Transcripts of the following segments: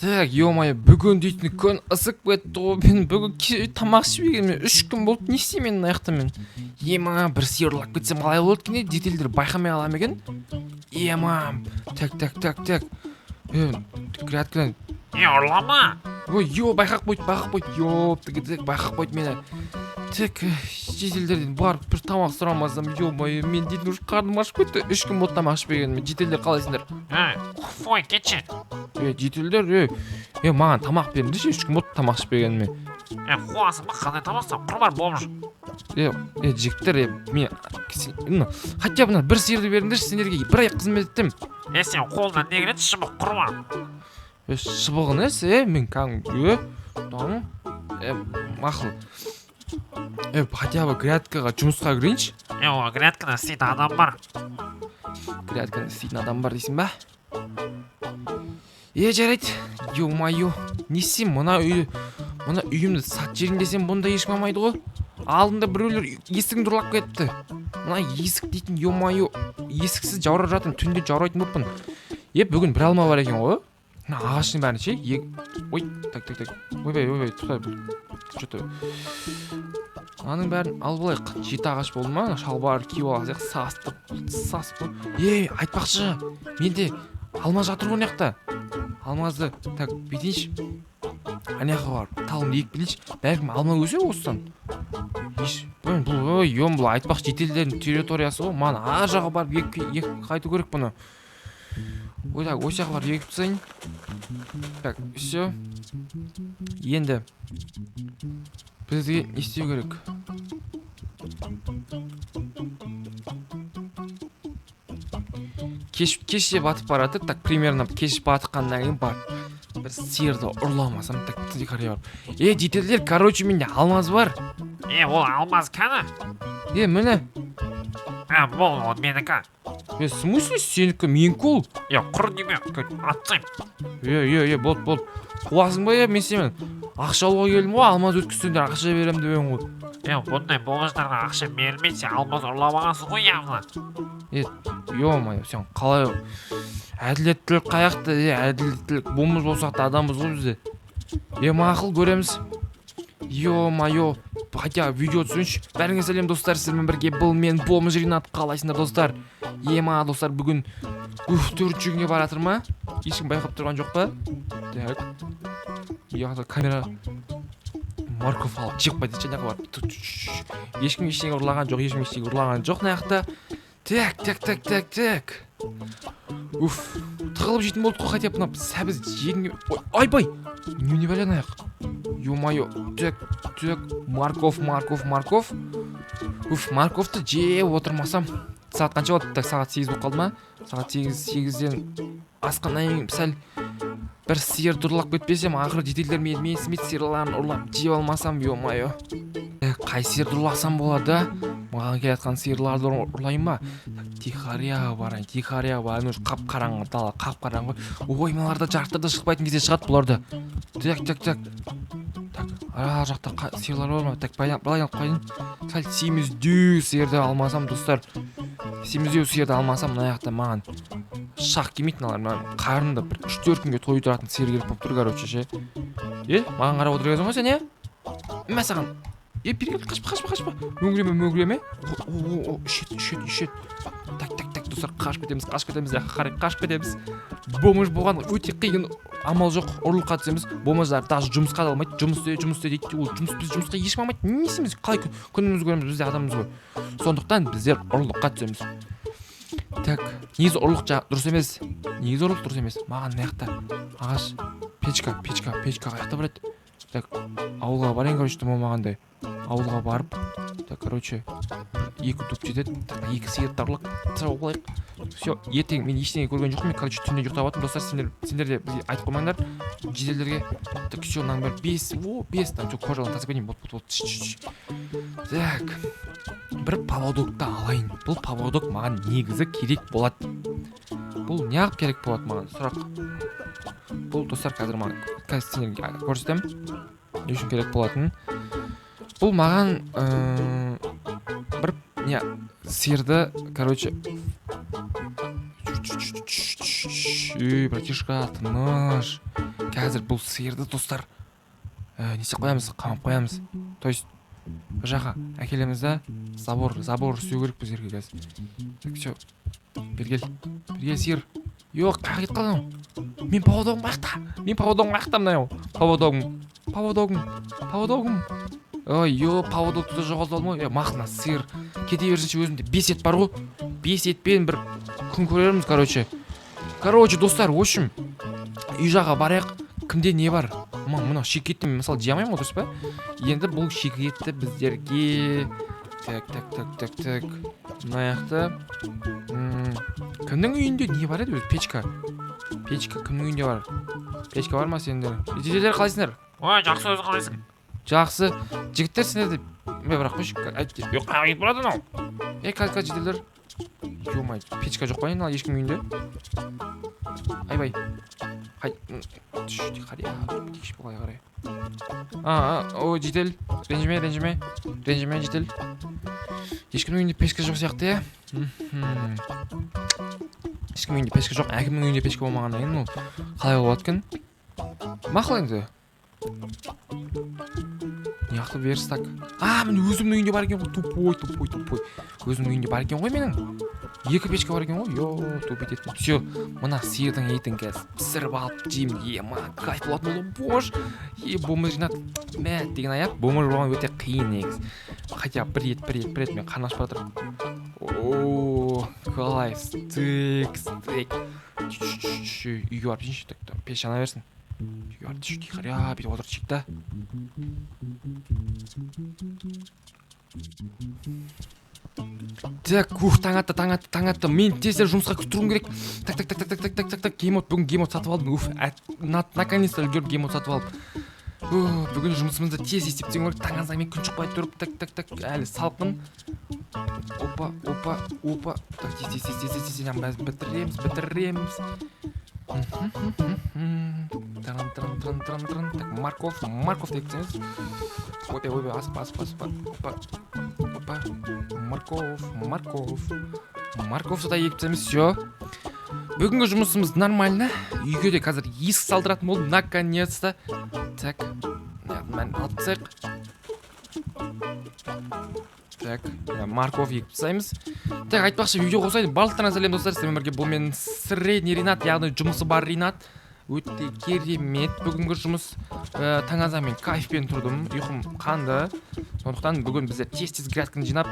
Так, ё-моё, бүгін дейтін күн ысық кетті ғой. Мен бүгін тамақ ішпегеніме 3 күн болды. Не істеймін мына жақта мен? Ема, бір сиырлап кетсем қалай болады екен? Детельдер байқамай қалам екен. Ема, так. Грядкадан. Ұрлама. Ой, байқап қойды. Байқап қойды мені. Так, жетелдерден барып бір тамақ сұрамасам, ё-моё, мен дейтін уже қарным ашып кетті. 3 күн болды тамақ ішпегеніме. Жетелдер қалайсыңдар? Фой, кетші. Жетелдер, маған тамақ беріңдерші, 3 күн болды тамақ ішпегеніме. Қуасың ба, қандай тамақсың? Құрбан болмыш. Жігіттер, мен хотя бы бір сиырды беріңдерші, сендерге бір ай қызмет еттім. Сен қолынан не келеді, шыбық құрбан. Шыбығы несі, мен кәдімгі мақұл. Хотя бы грядкаға жұмысқа кірейінші. Грядкада істейтін адам бар. Грядкада істейтін адам бар дейсің ба? Жарайды. Ё-моё, не істеймін, мына үйімді сат жерін десем, бұнда ешкім алмайды ғой. Алдында біреулер есігімді ұрлап кетті. Мына есік дейтін, ё-моё, есіксіз жаурап жатырмын, түнде жаурайтын болыппын. Бүгін бір алма бар екен ғой. Мына ағаштың бәрін ше. Ой, так. Ойбай, что-то. Аның бәрін алып алайық. 7 ағаш болды ма? Шалбар киіп алсақ, сасып. Айтпақшы, менде алма жатыр ғой мына алмазды, так, бетейінші. Анаяққа бар, талымды екіп білейінші. Бәлкім алма өсер осыдан. Бұл айтпақшы жетелдердің территориясы ғой. Маған ар жағы барып екіп қайту керек бұны. Ой, жағы барып екіп тастайын. Так, все. Енді бізге не істеу керек? Кеш батып барады, так, примерно кеш батыққаннан кейін бар. Бір сиырды ұрламасам, так, қарай бар. Детельдер, короче, менде алмаз бар. Ол алмаз кәні? Міне. Бұл менікі. В смысле сенікі, менікі ол? Құр неме, атсайм. Болды. Қуасың ба, мен семен ақша алуға келдім ғой, алмаз өткізсеңдер ақша берем деп ғой. Бұндай болғыштарға ақша берілмейді, сен алмаз ұрламағансың ғой, явно. Ё-моё, сен қалай әділеттілік қаяқты, әділеттілік болмыз болсақ та адамбыз ғой бізде. Мақұл көреміз. Ё-моё, хотя видео түсірінші. Бәріңе сәлем достар, сіздермен бірге бұл мен Бомж Ринат. Қалайсыңдар достар? Достар, бүгін 4 жүгінге баратыр ма? Ешкім байқап тұрған жоқ па? Так. Яғда камера Марков алып чек па дейші бар. Ешкім ештеңе ұрлаған жоқ, наяқта. Так. Тығылып жейтін болдық қой, хотя бұна сәбіз жегінге... Айбай! Не бәлен аяқ? Ё-моё, так, Марков. Марковты жеп отырмасам. Сағат қанша болды? Так, сағат 8 болып қалды ма? Сағат 8-ден асқаннан кейін сәл бір сиырды ұрлап кетпесем, ақыры детельдер менсімет сиырларын ұрлап жеп алмасам, ё-моё. Қай сиырды ұрласам болады? Маған келатқан сиырларды ұрлайын ба? Тихарияға барайын. Уже қап-қараңғы дала, қап-қараңғы. Ой, мыналарда жарықтарда шықпайтын кезде шығады бұларды. Так. Ара жақта сиырлар бар ма? Так, былай алып қойын. Сәл семіздеу сиырды алмасам, достар. Мына жақта маған шақ келмейді, мыналар. Қарында бір 3-4 күнге той тұратын сиыр келіп болып тұр, короче ше. Маған қарап отырғансың ғой сен, Мәсаған. Бері қашпа. Мөңіреме. Шет. Так, достар, қашып кетеміз. Қашып кетеміз. Бомж болған өте қиын, амал жоқ, ұрлыққа түсеміз. Бомждар даже жұмысқа да алмайды. Жұмыс істе дейді. Біз жұмысқа ешкім алмайды. Не істейміз? Қалай күнімізді көреміз, бізде адамымыз ғой. Сондықтан біздер ұрлыққа түсеміз. Так, негізі ұрлық дұрыс емес. Маған маяқта ағаш, печка қаяқта барады. Так, ауылға барайын, короче, болмағандай. Ауылға барып, так, короче, 2 туп жетеді. Так, 2 сиырды ұрлап сауып алайық. Все, ертең мен ештеңе көрген жоқпын. Мен, короче, түнде ұйықтап жатырмын. Достар, сендер де бізге айтып қоймаңдар. Жетелдерге. Так, все, мынаның бәрі 5. Там, кожалан тасып кетейін. Так, бір поводокты алайын. Бұл поводок маған негізі керек болады. Бұл неғып керек болады маған? Сұрақ. Бұл, достар, қазір маған сендерге көрсетем. Не үшін керек болатын? Бұл маған бір сиырды, короче, братишка, тыныш. қазір бұл сиырды достар не істеп қоямыз, қамап қоямыз. То есть бір жаққа әкелеміз да забор істеу керек біздерге қазір. Так, все. Бергел сиыр. Жоқ, қайда кетіп қалдың? Мен поводогым қаяқта мынау. Поводогым. Ой, поводокты да жоғалтып алдым ғой. Мақна сиыр. Кете берсінші өзімде 5 ет бар ғой. 5 етпен бір күн көрерміз, короче, достар, в общем, үй жаққа барайық. Кімде не бар? Мына шикі етті мен мысалы жей алмаймын ғой, дұрыс па? Енді бұл шикі етті біздерге так. Мына жақта кімнің үйінде не бар еді өзі? Печка кімнің үйінде бар? Печка бар ма сендер? Жителер қалайсыңдар? Ой, жақсы, өзің қалайсың? Жақсы. Жігіттер сендерді мен бірақ қойшы. Жоқ, қайда кетіп барады анау? Қазір жителер. Ё-май, печка жоқ па енді ешкім үйінде? Айбай. Қария, кеш болай қарай. О, жедел. Ренжіме, жедел. Ешкімнің үйінде печка жоқ сияқты, иә? Ешкімнің үйінде печка жоқ, әкімнің үйінде печка болмағанда енді ол қалай болады екен? Мақұл енді. Неяқты верстак. Мен өзімнің үйінде бар екен ғой, тупой. Өзімнің үйінде бар екен ғой менің. 2 печка бар екен ғой, тупит еттім. Все, мына сиырдың етін қазір пісіріп алып жеймін. Кайф болатын болу, бош. Бомыр жинат, мәт деген аяқ. Бомыр болған өте қиын негіз. Хотя бір ет мен қан ашып жатыр. Кайф, стейк. Үйге барып жейінші, пеш жана берсін. Үйге барып жейші, қария, бүйтіп отыр чекта. Так, таң атты. Мен тезірек жұмысқа тұрғым керек. Так. Бүгін геймод сатып алдым. Наконец-то үлгеріп геймод сатып алдым. Бүгін жұмысымызды тез есептеген керек. Таң азан мен күн шықпай тұрып. Так. Әлі салқын. Опа. Так, тез. Бітіреміз. Так, морков дектіңіз. Ойбай, асып. Опа. Морков суда егіп все. Бүгінгі жұмысымыз нормально. Үйге де қазір есік салдыратын болдым. Наконец-то. Так. Мен алып тастайық. Так. Морков егіп тастаймыз. Так, айтпақшы видео қосайын. Барлықтарыңа сәлем достар. Сіздермен бірге бұл мен средний Ринат, яғни жұмысы бар Ринат. Өте керемет бүгінгі жұмыс. Таң азан мен кайфпен тұрдым. Ұйқым қанды. Сондықтан бүгін біздер тез грядканы жинап,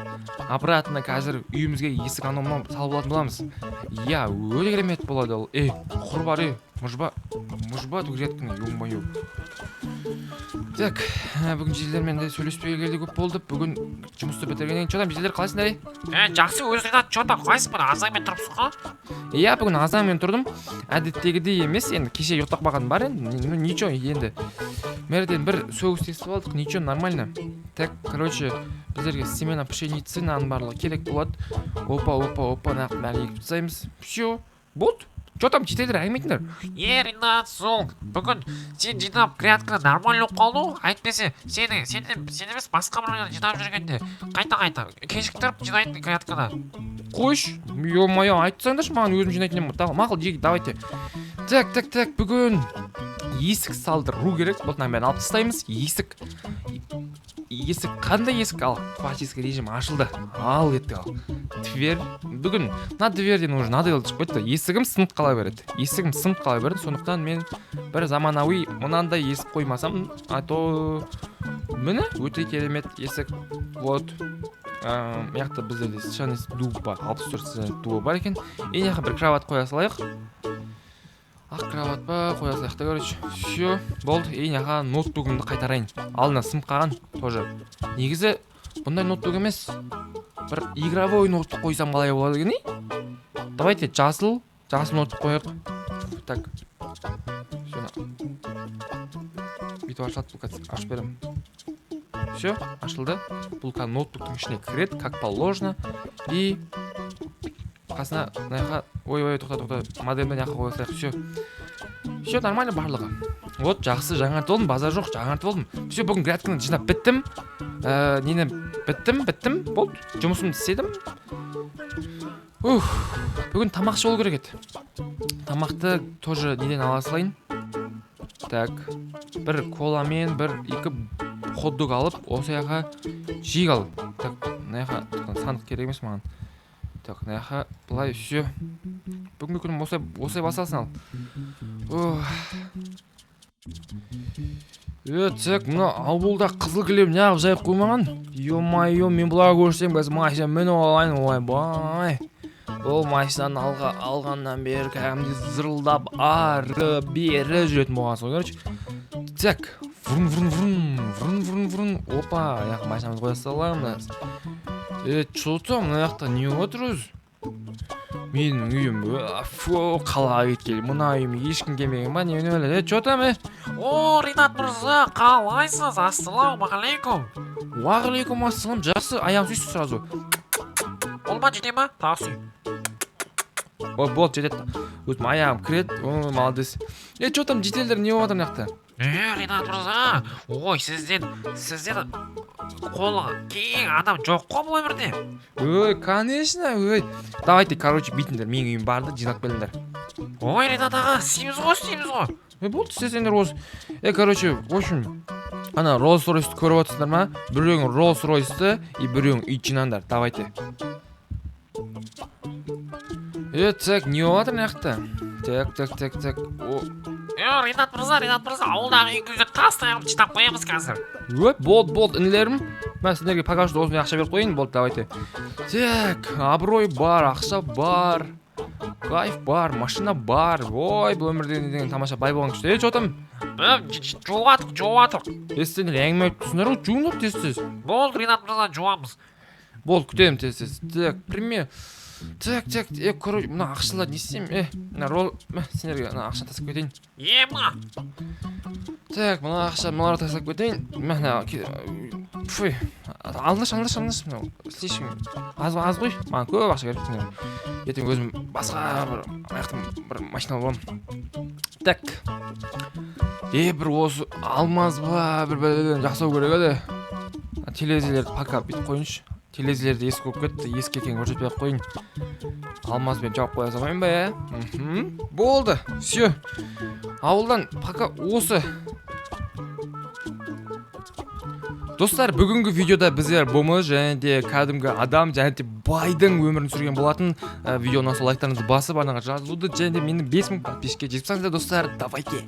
обратно қазір үйімізге есік аномнан салып алатын боламыз. Өте керемет болады ол. Құрбар, мұжба ту грядканы, ё-моё. Так, бүгін жителермен де сөйлеспегенде көп болды. Бүгін жұмысты бітіргеннен кейін жителер қалайсыңдар? Жақсы, өзіңнен чота қайсың бұны? Азанмен тұрыпсың ғой? Бүгін азанмен тұрдым. Әдеттегідей емес, енді кеше ұйықтап қалған бар енді. Ничего, енді. Мерден бір сөгіс естіп алдық, ничего, нормально. Так, короче, біздерге семена пшеницы нан барлығы керек болады. Опа, нақ бәрі егіп тастаймыз. Все, болды. Что там жителер әңгімейтіндер? Ринат, сол. Бүгін сен жинап грядканы нормально болып қалды ғой. Әйтпесе, сен емес басқа біреулер жинап жүргенде қайта кешіктіріп жинайтын грядканы. Қойш, ё-моё, айтсаңдаршы маған өзім жинайтын. Мақұл, давайте. Так, бүгін есік салдыру керек. Бұлтынан бәрін алып тастаймыз. Есік қандай есік? Классический режим ашылды. Ал кеттік ал. Дверь. Бүгін дверьден уже надо қойды. Есігім сынып қала береді. Сондықтан мен бір заманауи мынандай есік қоймасам, то міне өте керемет есік. Вот. Яқты біздерде совершенно дуба, 64 дуба бар екен. Яққа бір кровать қоя салайық. Кровать па, қоя салайық та, короче. Все, болды. Яққа ноутбугымды қайтарайын. Алдына сынып қалған тоже. Негізі бұндай ноутбук емес. Бір игровой ноутбук қойсам қалай болады екен? Давайте жасыл ноутбук қояйық. Так. Бүйтіп ашылады бұл қазір. Ашып беремін. Все, ашылды. Бұл ноутбуктың ішіне кіреді, как положено. И қасына мынақа, ой, тоқта, модемді мынақа қоя салайық. Все нормально барлығы. Вот, жақсы, жаңартып болдым, базар жоқ, жаңартып болдым. Все, бүгін грядканы жинап біттім. Біттім, болды. Жұмысымды істедім. Бүгін тамақ болу керек еді. Тамақты тоже неден ала салайын. Так, бір коламен, бір екі хот-дог алып, осы яқа жиг алып. Так, мына яқа сандық керек емес маған. Так, мына яқа былай все. Бүгінгі күнім осылай басталсын ал. Так, мына ауылда қызыл кілем неғып жайып қоймаған? Ё-майо, мен бұларға көрсем, біз машина мініп алайын, ойбай. Ол машинаны алғаннан бері кәдімгідей зырылдап ары бері жүретін болған сол, короче. Так, врун. Опа, яқ машинамызды қоя саламыз. Чё там, мына жақта не отыр өзі? Менің үйім, қалаға кеткелі, мына үйім ешкім келмеген ба, не өлі? Чё там, О, Ринат мырза, қалайсыз? Ассалаумағалейкум. Уағалейкум ассалам, жақсы, аяғым сүйсіз сразу. Ол ма жете ма? Тағы сүй. Болды, жетеді. Өтім аяғым кірет, молодец. Чё там, жетелдер не болатыр мына жақта? Ринат мырза, ой, сізден қолы кең адам жоқ қой бұл өмірде. Конечно, Давайте, короче, бүйтіңдер, менің үйім барды, жинап келіңдер. Ой, Ринат аға, істейміз ғой. Болды, істесеңдер осы. Короче, в общем, ана Rolls-Royce'ты көріп отырсыңдар ма? Біреуің Rolls-Royce'ты, и біреуің үй жинаңдар, давайте. Так, не болатыр мына жақта? Так. Ринат мырза, ауылдағы үйіңізді тастайық, жинап қоямыз қазір. Болды, інілерім. Мен сіздерге пока что осындай ақша беріп қойын, болды, давайте. Так, абырой бар, ақша бар, кайф бар, машина бар. Ой, бұл өмірде деген тамаша бай болған күшті. Чё там? Жуатық. Сендер әңгіме өткізсіңдер ғой, жуыңдар тез. Болды, Ринат мырза, жуамыз. Болды, күтемін тез. Так, пример. Так, короче, мына ақшалар не істеймін? Мына сендерге мына ақшаны тастап кетейін. Ма? Так, мына ақша мыналарға тастап кетейін. Мына фуй, алындашы. Слишком аз ғой. Маған көп ақша керек сендер. Ертең өзім басқа бір машина аламын. Так. Бір осы алмаз ба, бір жасау керек еді. Телевизорлерді пока бүйтіп қойыншы. Телевизорлерді ескі болып кетті, ескі екен көрсетпей-ақ қойын. Алмазбен жауап қоя салмайын ба, Болды, все. Ауылдан пока осы. Достар, бүгінгі видеода біздер бұмыз және де кәдімгі адам және де байдың өмірін сүрген болатын. Видеоны осы лайктарыңызды басып, анаға жазылуды және де менің 5000 подписчикке жетіп достар, давайте.